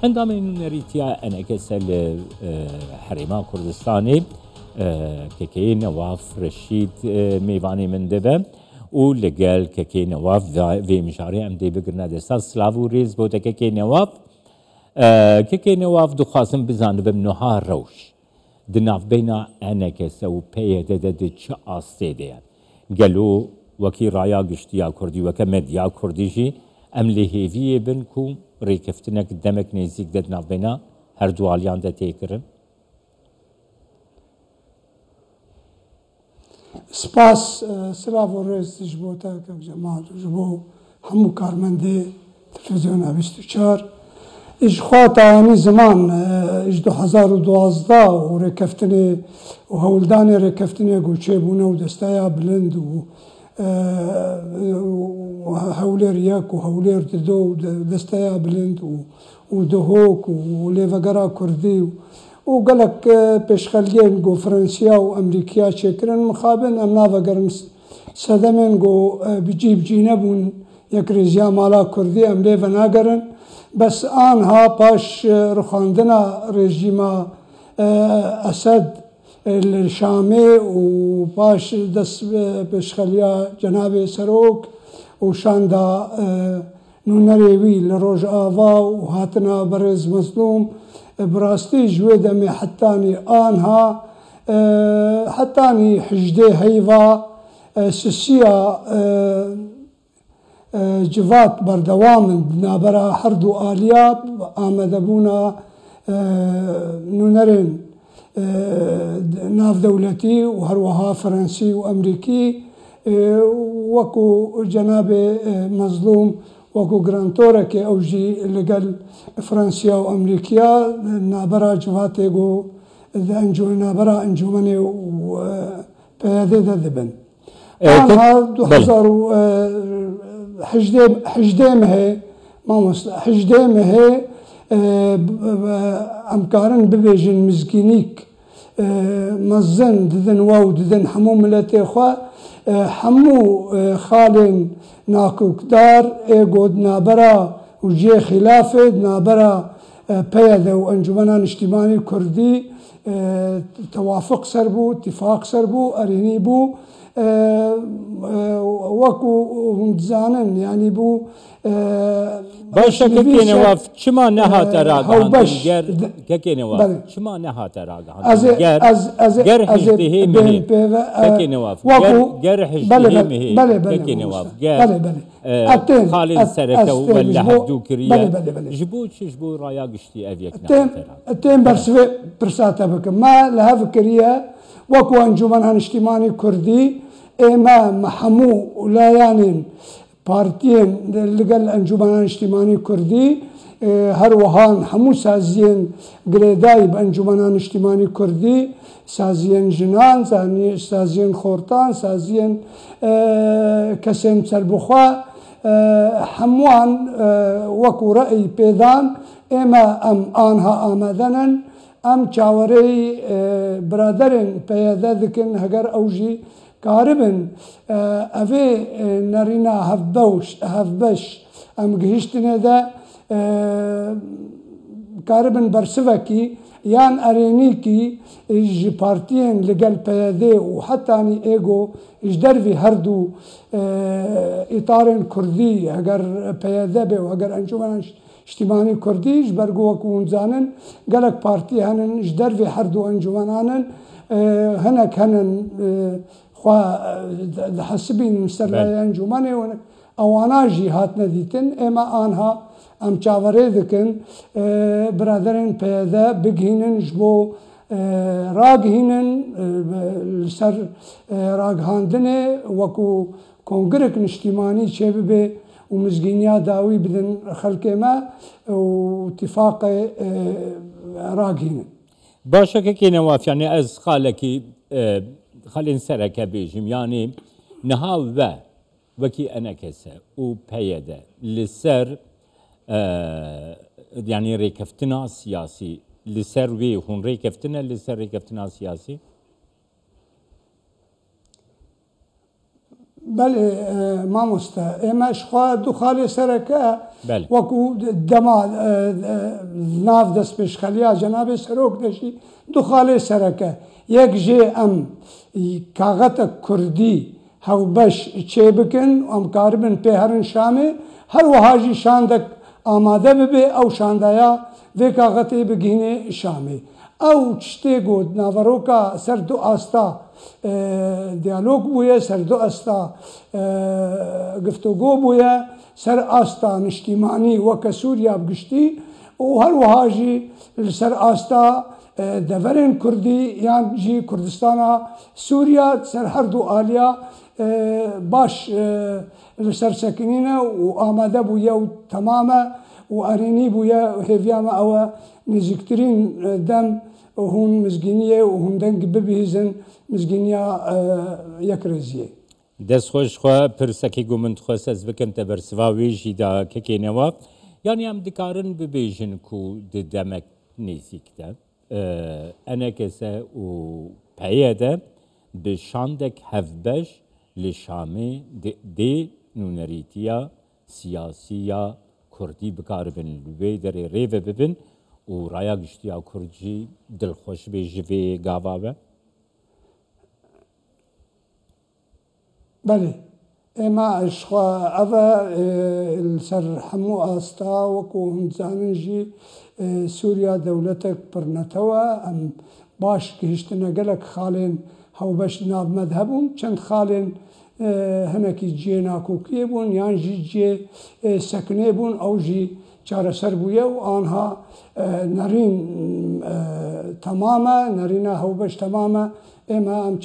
عندما نريتيا أنا كسل حريما كردستاني ككي نواف رشيد ميواني من دبا ولقال ككي نواف في مشاريع عمدي بقرنا دستا سلافو ريز بوتا ككي نواف ككي نواف دو خاصم بزان بمنوها روش دناف بينا أنا كسو بيه دد تشاستي ديان قالوا وكي رايا قشتيا كردي وكمديا كرديجي ام لهيفيه بنكو ريكفتنا قدامك نيزيك دد ناف بينا هر دواليان دا تيكرن سپاس سلافو رئيس جبوتا كجماعة جبو همو كارمندي تلفزيون 24 ايش خواتا يعني زمان ايش 2012 وريكفتني وهولداني ريكفتني قوشي بونا ودستايا بلند وهولير ياك وهولير تدو دستايا بلند ودهوك وليفاقرا كردي وقالك بيشخليين قو فرنسيا وامريكيا شكرا مخابن امنا فاقرن سدمين قو بجيب جينبون يكريزيا مالا كردي ام ليفا ناقرن بس آنها باش رخاندنا رژیما اسد الشامي وباش دس بشخليا جناب سروك وشاندا نونريوي لروج آفا وهاتنا برز مظلوم براستي جويدة مي حتاني آنها حتاني حجدي هيفا سسيا جوات بردوام نابرا حردو آليات آمدبونا نونرين ناف دولتي وهروها فرنسي وأمريكي وكو جناب مظلوم وكو جرانتورك أوجي لقل فرنسيا وأمريكيا نابرا جواتي جو نابرا انجومني وبهذا ذبن أنا 2000 حجديم هي ما مصل حجديم هي أمكارن ببيجن مزكينيك مزن دذن واو دذن حمو ملتي خوا حمو خالن ناكوك دار ايقود نابرا وجي خلافه نابرا بيادة وانجمنان اجتماعي كردي توافق سربو اتفاق سربو اريني بو وكو متزانن يعني بو باشا ككي نواف شما نهات راقا ككي نواف شما نهات راقا جر حجده مهي ككي نواف جر حجده مهي ككي نواف جر خالد سركه ولا حدو كريا جبو رايا قشتي افيك نهات التين برسفي برساتا بك ما لها فكريا وكو انجمنان اجتماعي كردي اما محمو ولايانين بارتين لقل انجمنان اجتماعي كردي هروهان حمو سازين قريداي بانجمنان اجتماعي كردي سازين جنان سازين خورتان سازين كسيم سربخوا حموان وكو رأي بيدان اما ام آنها آمدنن ام چاوري برادرن پیاده دکن هگر اوجی کاربن اوه نرینا هفبش ام گهشتنه ده کاربن برسوکی یان ارینی کی اج پارتین لگل پیاده و حتی انی ایگو اج دروی هر دو اطارن کردی هگر پیاده به و هگر انجمنش اجتماعي كرديش برجو كون زانن قالك بارتي هنن جدر في حردو انجوانان هناك هنن خوا حسبين مسترلا انجوماني اوانا جهات نديتن اما انها ام چاوري دكن برادرن بيدا بگهينن جبو راگهينن سر راگهاندنه وكو كونغرك اجتماعي شبه ومزجينيا داوي بدن خلق ما واتفاق راقين باشا كي نواف يعني از خالكي خلين سرك بيجم يعني نهاو وكي انا كسا وبيدا لسر يعني ريكفتنا سياسي لسر وي هون ريكفتنا لسر ريكفتنا سياسي بله مامۆستا ئێمە شخوا دوو خاڵێ سەرەکە بله. وەکو دەما ناو دەست پێشخەلیا جەنابێ سەرۆک دەژی دوو خاڵێ سەرەکە یەک ژێ ئەم کاغەتە کوردی هەڵبەش چێ بکەن ئەم کاربن پێ هەرن شامێ هەروەهاژی شاندەک ئامادە ببێ ئەو شاندایە vê kaxetê bigînê Şamê. Ew tiştê got naveroka ser du asta diyalog bûye, ser du asta giftego bûye, ser asta niştîmanî weke Sûriya giştî û her wiha jî li ser asta deverên Kurdî yan jî Kurdistana Sûriya ser her du aliya baş li ser sekinîne û amade bûye û temame û erênî bûye hêviya me ew e nêzîktirîn dem hûn mizgîniyê û hûn deng bibihîzin mizgîniya yekrêziyê. Destxweşxwe pirsekê got min dixwest ez bikim te bersiva wê jî da kekê neva. Yani em dikarin bibêjin ku di demek nêzîk de enekese û peyê de bi şandek hevbeş li Şamê dê nûnerîtiya siyasî ya Kurdî bikaribin li wê derê rêve bibin û raya giştiya Kurd jî dilxweş bê ji vê gava be. Belê êma jixwe ev li ser hemû asta wekû hûn dizanin jî Sûriya dewletek pirnetewe em baş gihîştine gelek xalên hewbeş nav me de hebûn çend xalên hinekî ciyê nakokiyê bûn yan jî ciyê sekinê bûn ew jî çareser bûye û anha nerîn temame nerîna hewbeş temame êma em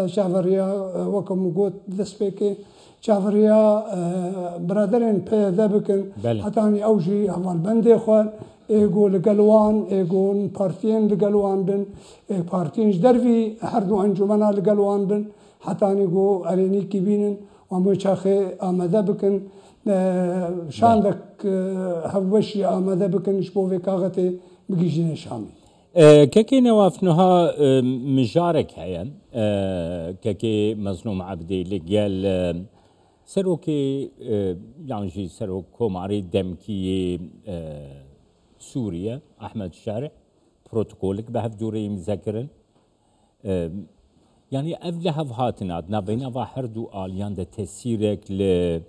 çaveriya weke min got dest pêkê çaveriya biraderên pê de bikin hetanî ew jî hevalbendê xwe êgo li gel wan êgo partiyên li gel wan bin partiyên ji dervî her du encûmena li gel wan bin hetanî got erênîkî bînin wan bê çaxê amade bikin şandek hevbeşî amade bikin ji bo vê kaxetê bigîjîne Şamê. Kekê Newaf niha mijarek heye kekê Mezlûm Ebdî li gel serokê yan jî serok komarî demkiyê Sûriye Ahmed Şerh protokolik bi hevdûrê imze kirin. Yani ev li hev hatina navbênava her du aliyan de tesîrek li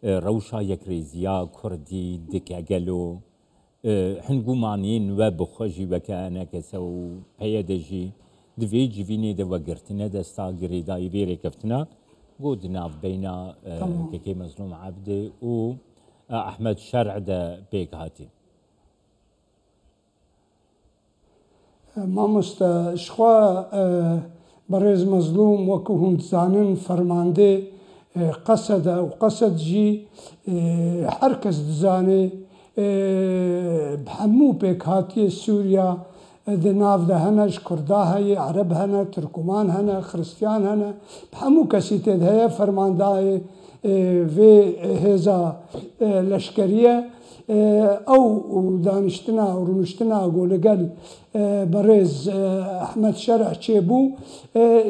rewşa yekrêziya Kurdî dike gelo hingûmaniyên we bixwe jî weke enekese û peyê de jî di vê civînê de vegirtine desta girêdayî vê rêkeftina got di navbeyna kekê Mezlûm Ebdî û Ahmed Şerh de pêk hatî. Mamoste jixwe berêz Mezlûm wekû hûn dizanin fermandê qesed e û qesed jî her kes dizanê bi hemû pêkhatiyê Sûriya di nav de hene ji Kurda heye Ereb hene Tirkuman hene Xristiyan hene bi hemû kesî tê de heye fermandayê vê hêza leşkeriye ew daniştina û rûniştina got li gel berêz Ahmed Şerh çêbû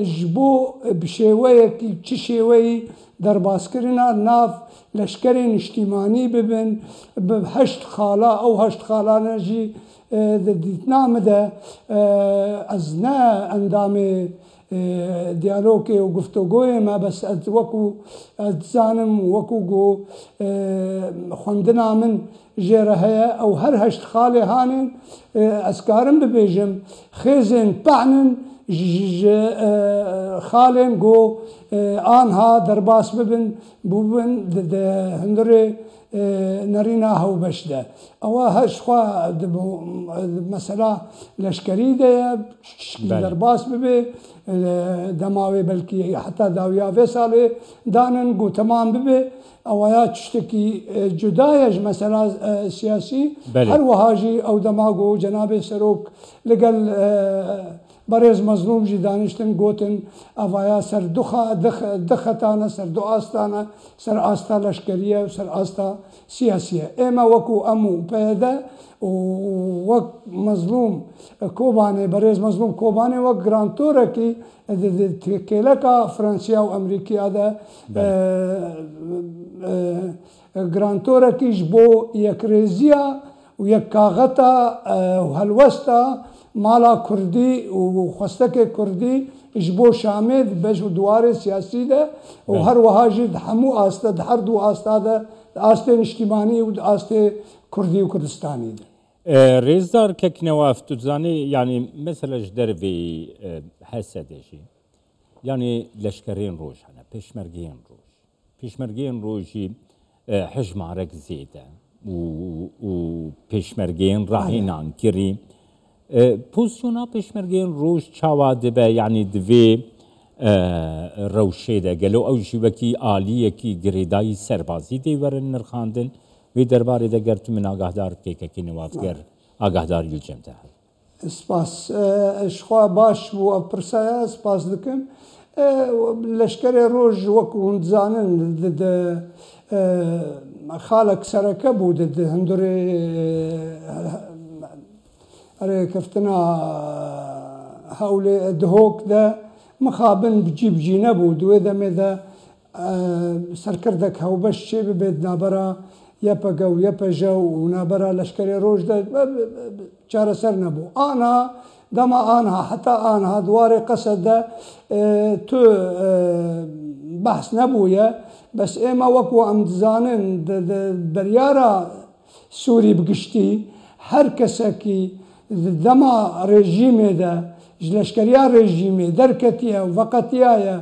ji bo bi şêweyekî çi şêweyî derbazkirina nav leşkerên niştîmanî bibin bi heşt xala ew heşt xalane jî di dîtna me de ez ne endamê diyalogê û guftegoyê me bes ez wekû ez dizanim wekû got xwendina min jê re heye ew her heşt xalê hanên ez karim bibêjim xêzên pe'nin ji xalên got anha derbas bibin bûbin di hundirê nerîna hewbeş de ew her jixwe mesela leşkerî de ye derbas bibe dema wê belkî heta dawiya vê salê danin got temam bibe ew ya tiştekî cuda ye ji mesela siyasî her wiha jî ew dema got cenabê serok li gel berêz Mezlûm jî danîştin gotin evaya ser du xetane ser du astane ser asta leşkeriye û ser asta siyasî ye ême wekû em û peyê de û wek Mezlûm Kobanê berêz Mezlûm Kobanê wek girantorekî di kêleka Fransiya û Emerîkaya de گرانتۆرەکیش بۆ یەکرێزیە و یەک کاغەتە و هەلوەستە ماڵا کوردی و خستەکێ کوردی ji bo Şamê beş û duwarê siyasî de û her wiha jî di hemû asta di her du asta de astên niştîmanî û astê Kurdî û Kurdistanî de. Rêzdar Kekinewaf tu dizanî yanî mesela ji dervê Hesedê jî yanî leşkerên roj hene pêşmergeyên roj. Pêşmergeyên roj jî hejmarek zêde û pêşmergeyên rahînan kirî. Pozisyona pêşmergeyên roj çawa dibe yanî divê rewşê de gelo ew jî wekî aliyekî girêdayî serbazî dê werin nirxandin wê derbarê de ger tu min agahdar bikî Kekinewaf ger agahdar yil cem te hebe. Spas ji xwe baş bû ev pirsaya spas dikim. Leşkerê roj wekû hûn dizanin xalek sereke bû di hindurê keftina hewlê dihok de mixabin bicî bicî nebû di wê demê de serkirdek hewbeş çê bibe nabera yepege û yepeje û nabera leşkerê roj de çareser nebû. Aniha dema aniha heta aniha dwarê Qesed de tu behs nebûye bes ême wekû em dizanin beryara Sûrî bigiştî her kesekî dema rejîmê de ji leşkeriya rejîmê derketiye û veqetiyaye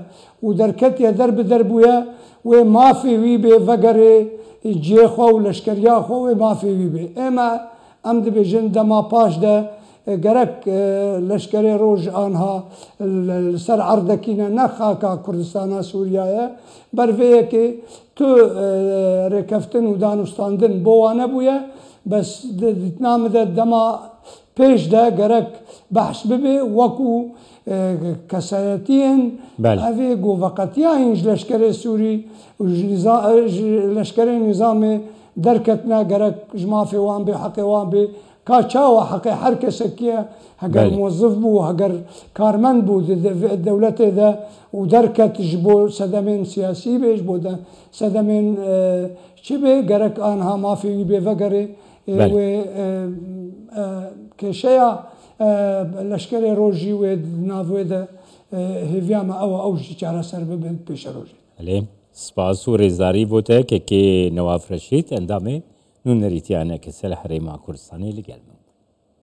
û derketiye derbi derbûye wê mafê wî bê vegerê ciyê xwe û leşkeriya xwe wê mafê wî bê. Ême em dibêjin dema paş de gerek leşkerê roj aniha li ser erdekîne ne xaka Kurdistana Sûriyaye ber vê yekê tu rêkeftin û danûstandin bo wan nebûye bes dîtnamê de dema pêş de gerek behs bibe wekû kesayetiyên evê goveqetiyayên ji leşkerê Sûrî û ji leşkerê nîzamê derketine gerek ji mafê wan bê heqê wan bê ka çawa heqê her kesekî ye heger muwezzif bû heger karmend bû di dewletê de û derket ji bo sedemên siyasî bê ji bo sedemên çi bê gerek aniha mafê wî bê vegerê wê kêşeya leşkerê roj jî wê nav wê de hêviya me ew ew jî çareser bibin pêşa rojê. Elê spas û rêzdarî bû te Kekinewaf Reşîd endamê nûnerîtiya Nekesel Herêma Kurdistanê li gel me.